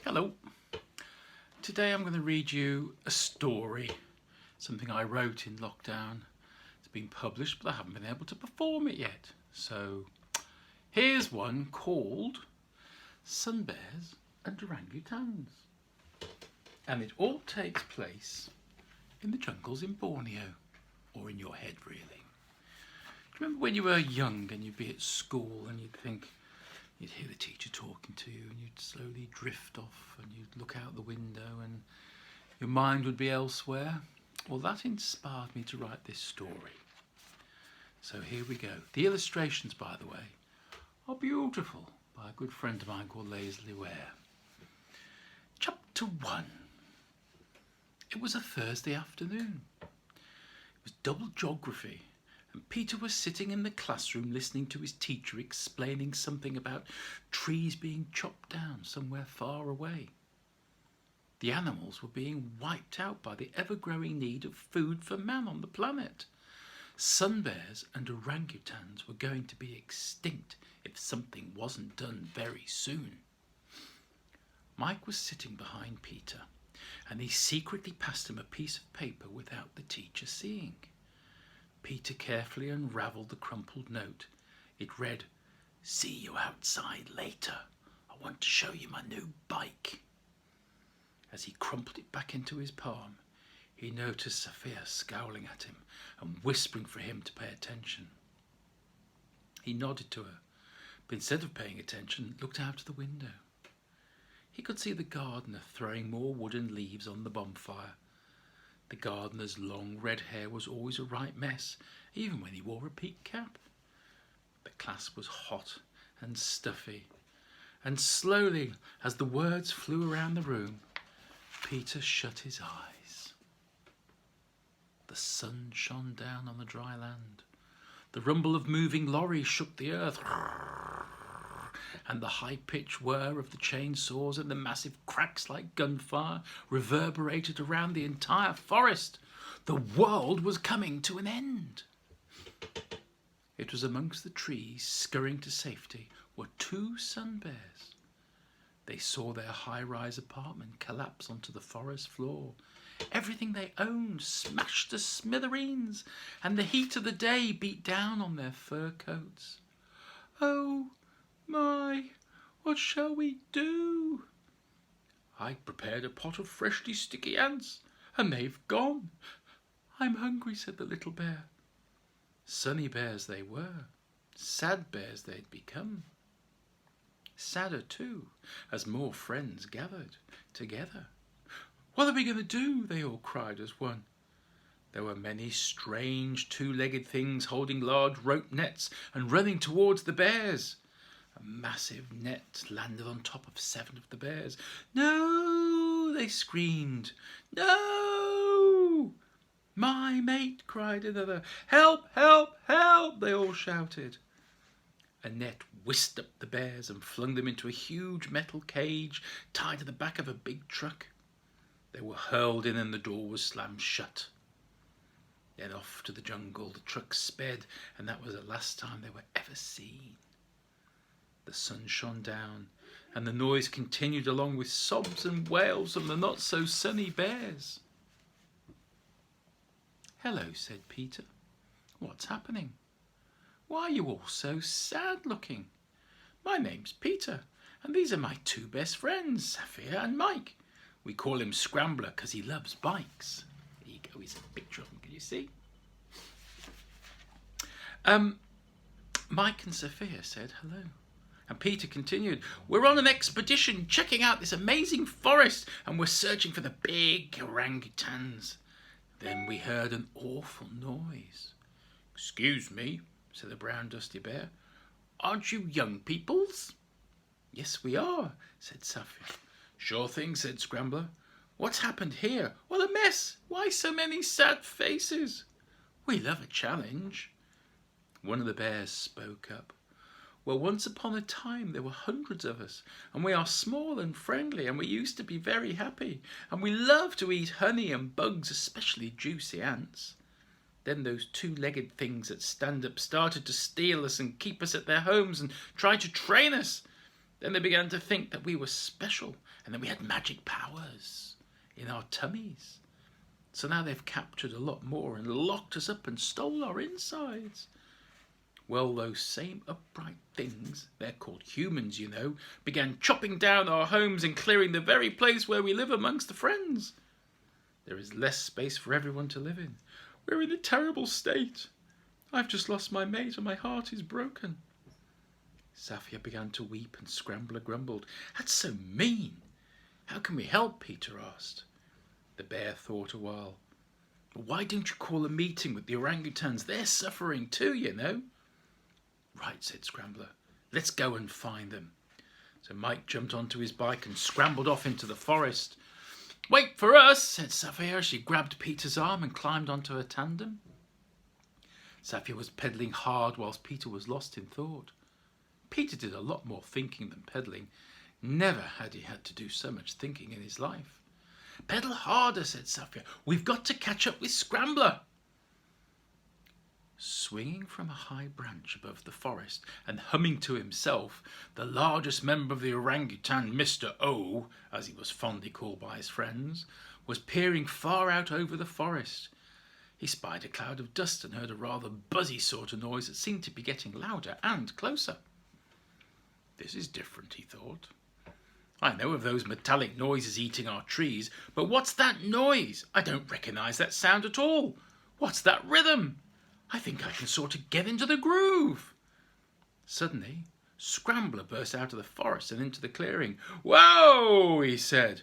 Hello. Today I'm going to read you a story, something I wrote in lockdown. It's been published, but I haven't been able to perform it yet. So here's one called Sunbears and Orangutans. And it all takes place in the jungles in Borneo, or in your head really. Do you remember when you were young and you'd be at school and you'd hear the teacher talking to you and you'd slowly drift off and you'd look out the window and your mind would be elsewhere? Well, that inspired me to write this story. So here we go. The illustrations, by the way, are beautiful, by a good friend of mine called Lesley Ware. Chapter 1. It was a Thursday afternoon. It was double geography, and Peter was sitting in the classroom listening to his teacher explaining something about trees being chopped down somewhere far away. The animals were being wiped out by the ever-growing need of food for man on the planet. Sunbears and orangutans were going to be extinct if something wasn't done very soon. Mike was sitting behind Peter, and he secretly passed him a piece of paper without the teacher seeing. Peter carefully unravelled the crumpled note. It read, "See you outside later. I want to show you my new bike." As he crumpled it back into his palm, he noticed Sophia scowling at him and whispering for him to pay attention. He nodded to her, but instead of paying attention, looked out of the window. He could see the gardener throwing more wood and leaves on the bonfire. The gardener's long red hair was always a right mess, even when he wore a peaked cap. The class was hot and stuffy, and slowly, as the words flew around the room, Peter shut his eyes. The sun shone down on the dry land. The rumble of moving lorries shook the earth, and the high-pitched whir of the chainsaws and the massive cracks like gunfire reverberated around the entire forest. The world was coming to an end. It was amongst the trees, scurrying to safety, were two sunbears. They saw their high-rise apartment collapse onto the forest floor. Everything they owned smashed to smithereens, and the heat of the day beat down on their fur coats. "Oh, my, what shall we do?" "I prepared a pot of freshly sticky ants, and they've gone." "I'm hungry," said the little bear. Sunny bears they were, sad bears they'd become. Sadder too, as more friends gathered together. "What are we going to do?" they all cried as one. There were many strange two-legged things holding large rope nets and running towards the bears. A massive net landed on top of 7 of the bears. "No!" they screamed. "No!" "My mate!" cried another. "Help! Help! Help!" they all shouted. A net whisked up the bears and flung them into a huge metal cage tied to the back of a big truck. They were hurled in and the door was slammed shut. Then off to the jungle the truck sped, and that was the last time they were ever seen. The sun shone down, and the noise continued along with sobs and wails from the not-so-sunny bears. "Hello," said Peter. "What's happening? Why are you all so sad-looking?" "My name's Peter, and these are my 2 best friends, Sophia and Mike. We call him Scrambler because he loves bikes." There you go, here's a picture of him, can you see? Mike and Sophia said hello. And Peter continued, "We're on an expedition checking out this amazing forest, and we're searching for the big orangutans." Then we heard an awful noise. "Excuse me," said the brown dusty bear. "Aren't you young peoples?" "Yes, we are," said Sophia. "Sure thing," said Scrambler. "What's happened here? What a mess! Why so many sad faces?" "We love a challenge." One of the bears spoke up. "Well, once upon a time there were hundreds of us, and we are small and friendly, and we used to be very happy, and we love to eat honey and bugs, especially juicy ants. Then those 2-legged things that stand up started to steal us and keep us at their homes and try to train us. Then they began to think that we were special and that we had magic powers in our tummies. So now they've captured a lot more and locked us up and stole our insides. Well, those same upright things, they're called humans, you know, began chopping down our homes and clearing the very place where we live amongst the friends. There is less space for everyone to live in. We're in a terrible state. I've just lost my mate and my heart is broken. Safia began to weep and Scrambler grumbled. That's so mean. How can we help? Peter asked. The bear thought a while. Why don't you call a meeting with the orangutans? They're suffering too, you know. Right, said Scrambler. Let's go and find them. So Mike jumped onto his bike and scrambled off into the forest. Wait for us, said Safia. She grabbed Peter's arm and climbed onto her tandem. Safia was pedalling hard whilst Peter was lost in thought. Peter did a lot more thinking than pedalling. Never had he had to do so much thinking in his life. Pedal harder, said Safia. We've got to catch up with Scrambler. Swinging from a high branch above the forest and humming to himself, the largest member of the orangutan, Mr. O, as he was fondly called by his friends, was peering far out over the forest. He spied a cloud of dust and heard a rather buzzy sort of noise that seemed to be getting louder and closer. This is different, he thought. I know of those metallic noises eating our trees, but what's that noise? I don't recognise that sound at all. What's that rhythm? I think I can sort of get into the groove. Suddenly, Scrambler burst out of the forest and into the clearing. Whoa, he said.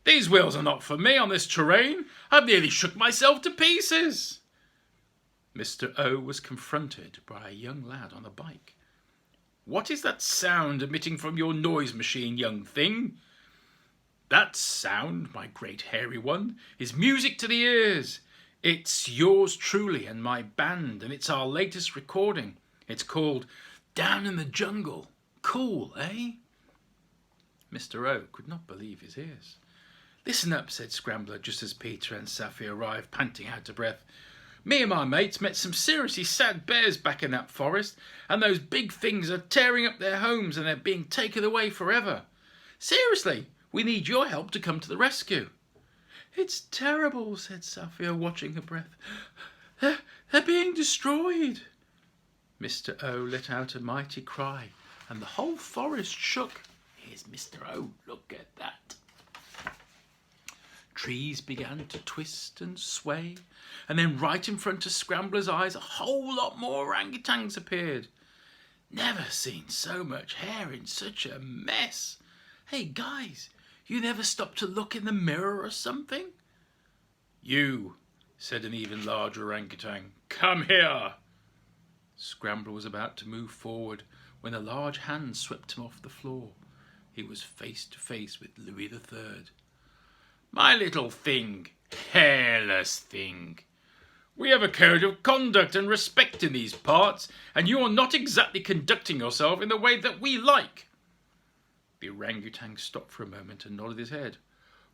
These wheels are not for me on this terrain. I've nearly shook myself to pieces. Mr. O was confronted by a young lad on a bike. What is that sound emitting from your noise machine, young thing? That sound, my great hairy one, is music to the ears. It's yours truly and my band, and it's our latest recording. It's called Down in the Jungle. Cool, eh? Mr. O could not believe his ears. Listen up, said Scrambler, just as Peter and Safia arrived, panting out of breath. Me and my mates met some seriously sad bears back in that forest, and those big things are tearing up their homes and they're being taken away forever. Seriously, we need your help to come to the rescue. It's terrible, said Safia, watching her breath. They're being destroyed. Mr. O let out a mighty cry, and the whole forest shook. Here's Mr. O, look at that. Trees began to twist and sway, and then right in front of Scrambler's eyes, a whole lot more orangutans appeared. Never seen so much hair in such a mess. Hey, guys, you never stopped to look in the mirror or something? You, said an even larger orangutan, come here. Scrambler was about to move forward when a large hand swept him off the floor. He was face to face with Louis III. My little thing, hairless thing. We have a code of conduct and respect in these parts, and you are not exactly conducting yourself in the way that we like. The orangutan stopped for a moment and nodded his head.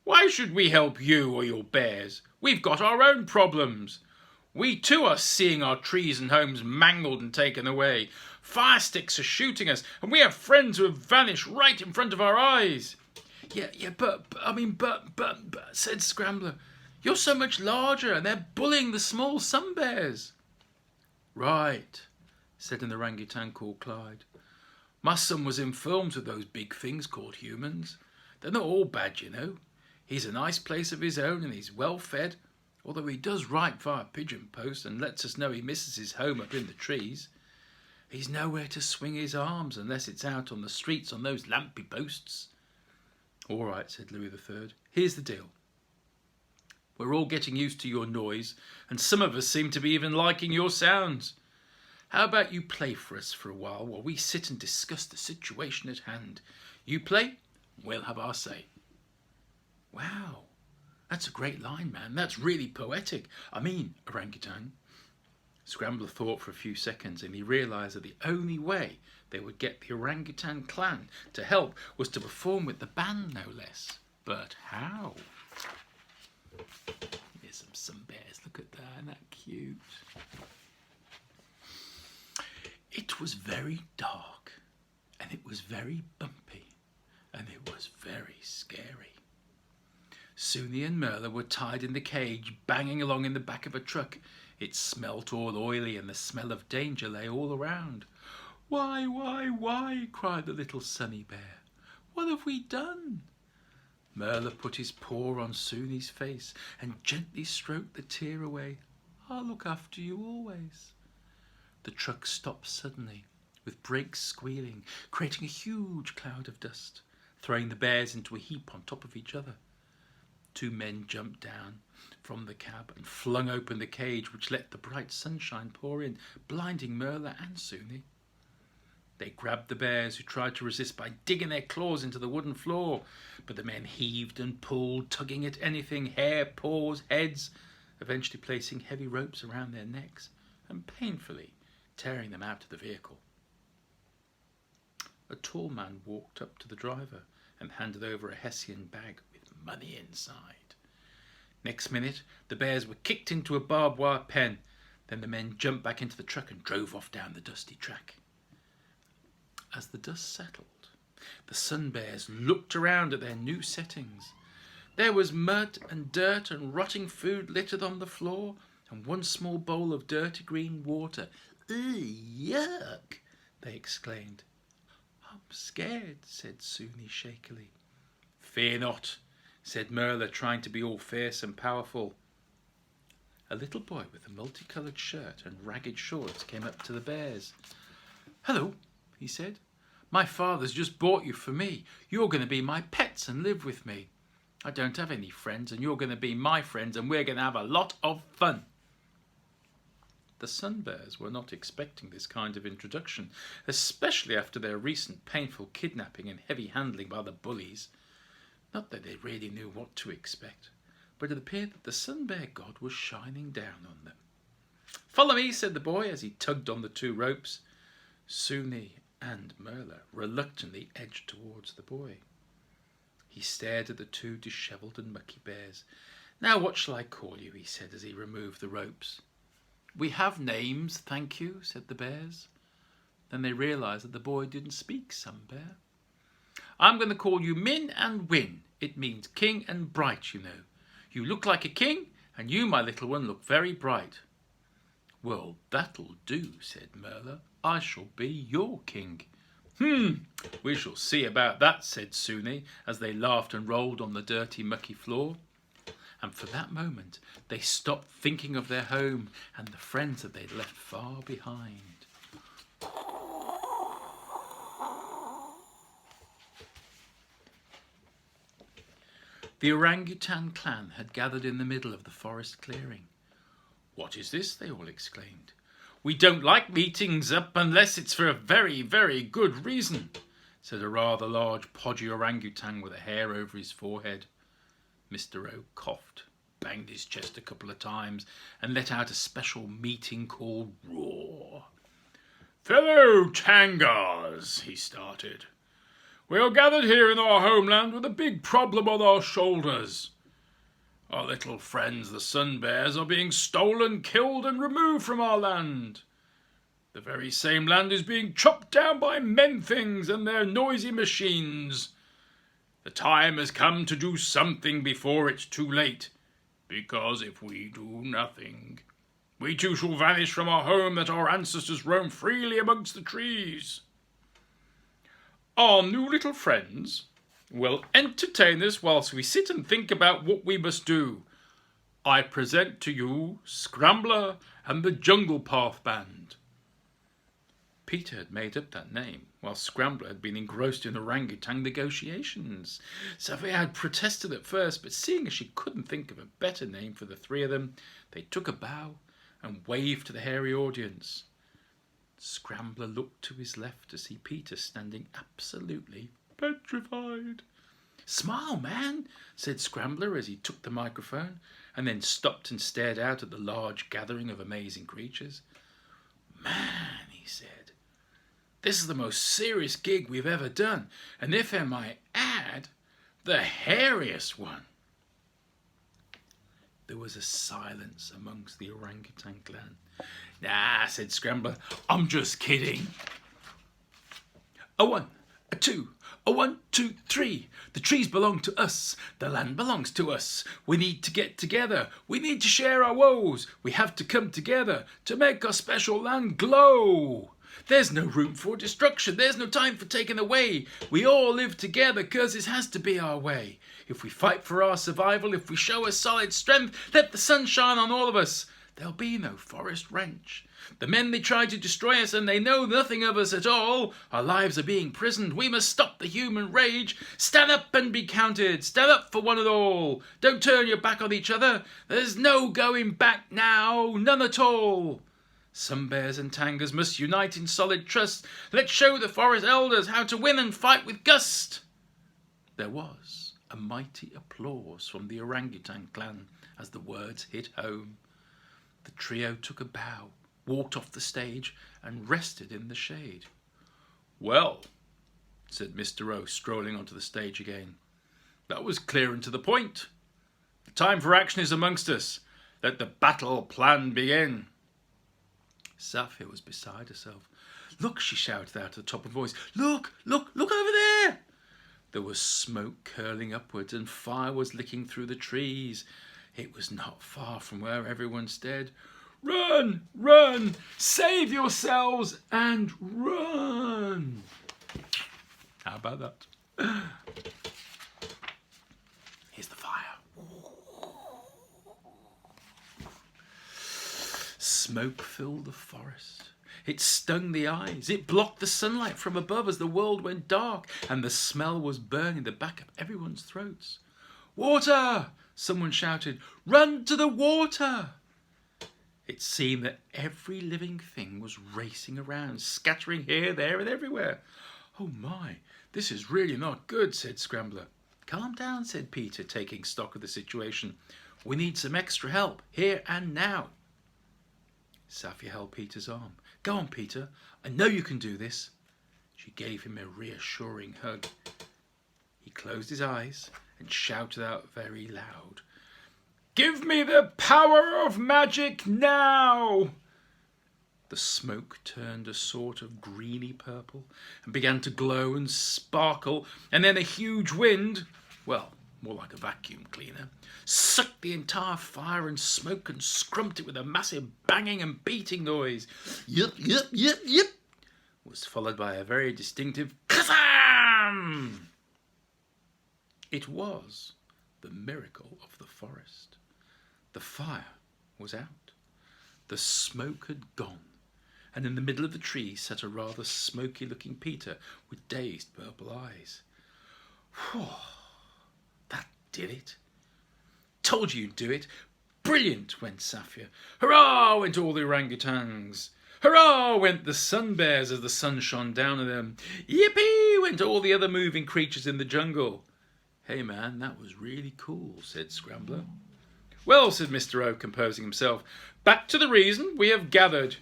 Why should we help you or your bears? We've got our own problems. We too are seeing our trees and homes mangled and taken away. Fire sticks are shooting us, and we have friends who have vanished right in front of our eyes. But, said Scrambler, you're so much larger and they're bullying the small sunbears. Right, said an orangutan called Clyde. My son was in films with those big things called humans. They're not all bad, you know. He's a nice place of his own and he's well fed, although he does write via pigeon post and lets us know he misses his home up in the trees. He's nowhere to swing his arms unless it's out on the streets on those lampy posts. All right, said Louis III. Here's the deal. We're all getting used to your noise, and some of us seem to be even liking your sounds. How about you play for us for a while we sit and discuss the situation at hand? You play, we'll have our say. Wow, that's a great line, man. That's really poetic. I mean, orangutan. Scrambler thought for a few seconds and he realised that the only way they would get the orangutan clan to help was to perform with the band, no less. But how? Here's some bears. Look at that. Isn't that cute? It was very dark and it was very bumpy. and it was very scary. Sunny and Merla were tied in the cage, banging along in the back of a truck. It smelt all oily, and the smell of danger lay all around. Why, cried the little Sunny Bear. What have we done? Merla put his paw on Sunny's face and gently stroked the tear away. I'll look after you always. The truck stopped suddenly, with brakes squealing, creating a huge cloud of dust, throwing the bears into a heap on top of each other. Two men jumped down from the cab and flung open the cage, which let the bright sunshine pour in, blinding Merla and Sunny. They grabbed the bears, who tried to resist by digging their claws into the wooden floor, but the men heaved and pulled, tugging at anything, hair, paws, heads, eventually placing heavy ropes around their necks and painfully tearing them out of the vehicle. A tall man walked up to the driver and handed over a Hessian bag with money inside. Next minute, the bears were kicked into a barbed wire pen. Then the men jumped back into the truck and drove off down the dusty track. As the dust settled, the Sun Bears looked around at their new settings. There was mud and dirt and rotting food littered on the floor, and one small bowl of dirty green water. Yuck! They exclaimed. I'm scared, said Sunny shakily. Fear not, said Merla, trying to be all fierce and powerful. A little boy with a multicoloured shirt and ragged shorts came up to the bears. Hello, he said. My father's just bought you for me. You're going to be my pets and live with me. I don't have any friends, and you're going to be my friends, and we're going to have a lot of fun. The Sun Bears were not expecting this kind of introduction, especially after their recent painful kidnapping and heavy handling by the bullies. Not that they really knew what to expect, but it appeared that the Sun Bear god was shining down on them. Follow me, said the boy as he tugged on the two ropes. Sunny and Merla reluctantly edged towards the boy. He stared at the two dishevelled and mucky bears. Now what shall I call you? He said as he removed the ropes. We have names, thank you, said the bears. Then they realised that the boy didn't speak Sun Bear. I'm going to call you Min and Win. It means king and bright, you know. You look like a king, and you, my little one, look very bright. Well, that'll do, said Merla. I shall be your king. We shall see about that, said Sunny, as they laughed and rolled on the dirty, mucky floor. And for that moment, they stopped thinking of their home and the friends that they'd left far behind. The orangutan clan had gathered in the middle of the forest clearing. What is this? They all exclaimed. We don't like meetings up unless it's for a very, very good reason, said a rather large, podgy orangutan with a hair over his forehead. Mr. O coughed, banged his chest a couple of times, and let out a special meeting called Roar. Fellow Tangars, he started. We are gathered here in our homeland with a big problem on our shoulders. Our little friends, the Sun Bears, are being stolen, killed, and removed from our land. The very same land is being chopped down by men-things and their noisy machines. The time has come to do something before it's too late, because if we do nothing, we too shall vanish from our home that our ancestors roam freely amongst the trees. Our new little friends will entertain us whilst we sit and think about what we must do. I present to you Scrambler and the Jungle Path Band. Peter had made up that name, while Scrambler had been engrossed in orangutan negotiations. Sophia had protested at first, but seeing as she couldn't think of a better name for the three of them, they took a bow and waved to the hairy audience. Scrambler looked to his left to see Peter standing absolutely petrified. Smile, man, said Scrambler as he took the microphone, and then stopped and stared out at the large gathering of amazing creatures. Man, he said, this is the most serious gig we've ever done, and if I might add, the hairiest one. There was a silence amongst the orangutan clan. Nah, said Scrambler, I'm just kidding. A 1, a 2, A 1, 2, 3. The trees belong to us. The land belongs to us. We need to get together. We need to share our woes. We have to come together to make our special land glow. There's no room for destruction. There's no time for taking away. We all live together 'cause it has to be our way. If we fight for our survival, if we show a solid strength, let the sun shine on all of us. There'll be no forest wrench. The men, they try to destroy us and they know nothing of us at all. Our lives are being prisoned. We must stop the human rage. Stand up and be counted. Stand up for one and all. Don't turn your back on each other. There's no going back now. None at all. Some bears and tangers must unite in solid trust. Let's show the forest elders how to win and fight with gust. There was a mighty applause from the orangutan clan as the words hit home. The trio took a bow, walked off the stage and rested in the shade. "Well," said Mr. O, strolling onto the stage again, "that was clear and to the point. The time for action is amongst us. Let the battle plan begin." Safia was beside herself. "Look," she shouted out at the top of her voice. "Look, look, look over there!" There was smoke curling upwards and fire was licking through the trees. It was not far from where everyone stared. "Run, run, save yourselves and run." How about that? Here's the fire. Smoke filled the forest. It stung the eyes. It blocked the sunlight from above as the world went dark, and the smell was burning the back of everyone's throats. "Water!" someone shouted. "Run to the water!" It seemed that every living thing was racing around, scattering here, there, and everywhere. "Oh my, this is really not good," said Scrambler. "Calm down," said Peter, taking stock of the situation. "We need some extra help, here and now." Safia held Peter's arm. "Go on, Peter. I know you can do this." She gave him a reassuring hug. He closed his eyes and shouted out very loud, "Give me the power of magic now!" The smoke turned a sort of greeny purple and began to glow and sparkle, and then a huge wind, well, more like a vacuum cleaner, sucked the entire fire and smoke and scrumped it with a massive banging and beating noise. "Yip, yip, yip, yip," was followed by a very distinctive kazam. It was the miracle of the forest. The fire was out. The smoke had gone, and in the middle of the tree sat a rather smoky-looking Peter with dazed purple eyes. "Whew, that did it. Told you you'd do it. Brilliant," went Safia. "Hurrah," went all the orangutans. "Hurrah," went the sunbears as the sun shone down on them. "Yippee," went all the other moving creatures in the jungle. "Hey man, that was really cool," said Scrambler. "Well," said Mr. O, composing himself, "back to the reason we have gathered.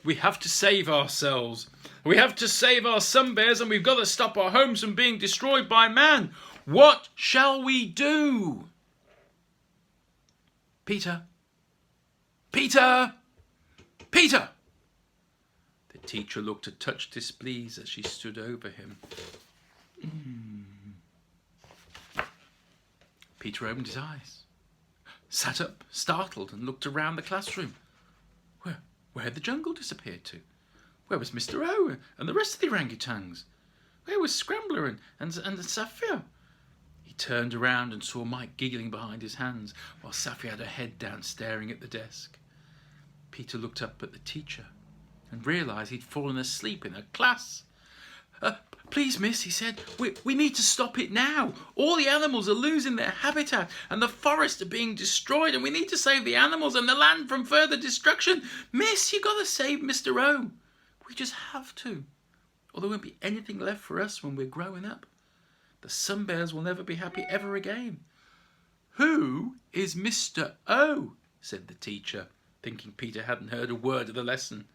We have to save ourselves. We have to save our sunbears, and we've got to stop our homes from being destroyed by man. What shall we do?" "Peter! Peter! Peter!" The teacher looked a touch displeased as she stood over him. Peter opened his eyes, sat up, startled, and looked around the classroom. Where had the jungle disappeared to? Where was Mr. O and the rest of the orangutans? Where was Scrambler and Safia? He turned around and saw Mike giggling behind his hands, while Safia had her head down staring at the desk. Peter looked up at the teacher and realised he'd fallen asleep in her class. "Please, miss," he said, we need to stop it now. All the animals are losing their habitat and the forests are being destroyed, and we need to save the animals and the land from further destruction. Miss, you got to save Mr. O. We just have to, or there won't be anything left for us when we're growing up. The sunbears will never be happy ever again." "Who is Mr. O?" said the teacher, thinking Peter hadn't heard a word of the lesson.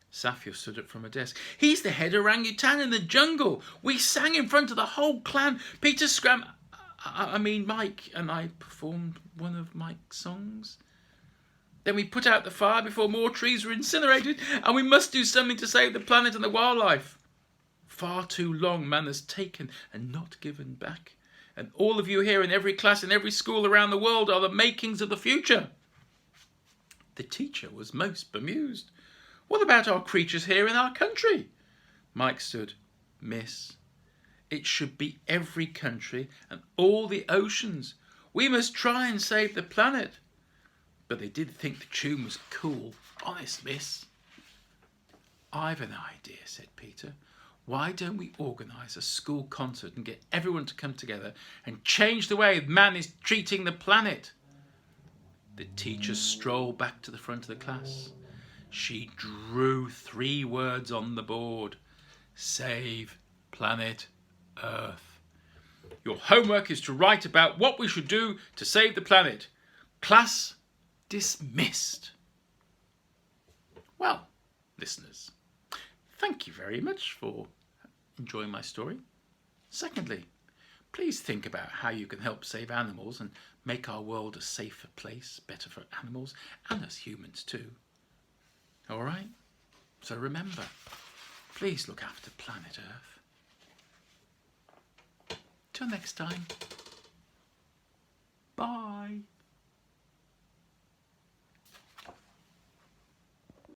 Safia stood up from her desk. "He's the head orangutan in the jungle. We sang in front of the whole clan. Mike and I performed one of Mike's songs. Then we put out the fire before more trees were incinerated, and we must do something to save the planet and the wildlife." Far too long man has taken and not given back. And all of you here in every class in every school around the world are the makings of the future. The teacher was most bemused. What about our creatures here in our country? Mike stood. Miss, it should be every country and all the oceans. We must try and save the planet. But they did think the tune was cool. Honest, miss. I've an idea, said Peter. Why don't we organise a school concert and get everyone to come together and change the way man is treating the planet? The teacher strolled back to the front of the class. She drew 3 words on the board. Save planet Earth. Your homework is to write about what we should do to save the planet. Class dismissed. Well, listeners, thank you very much for enjoying my story. Secondly, please think about how you can help save animals and make our world a safer place, better for animals and us humans too. All right? So remember, please look after planet Earth. Till next time. Bye.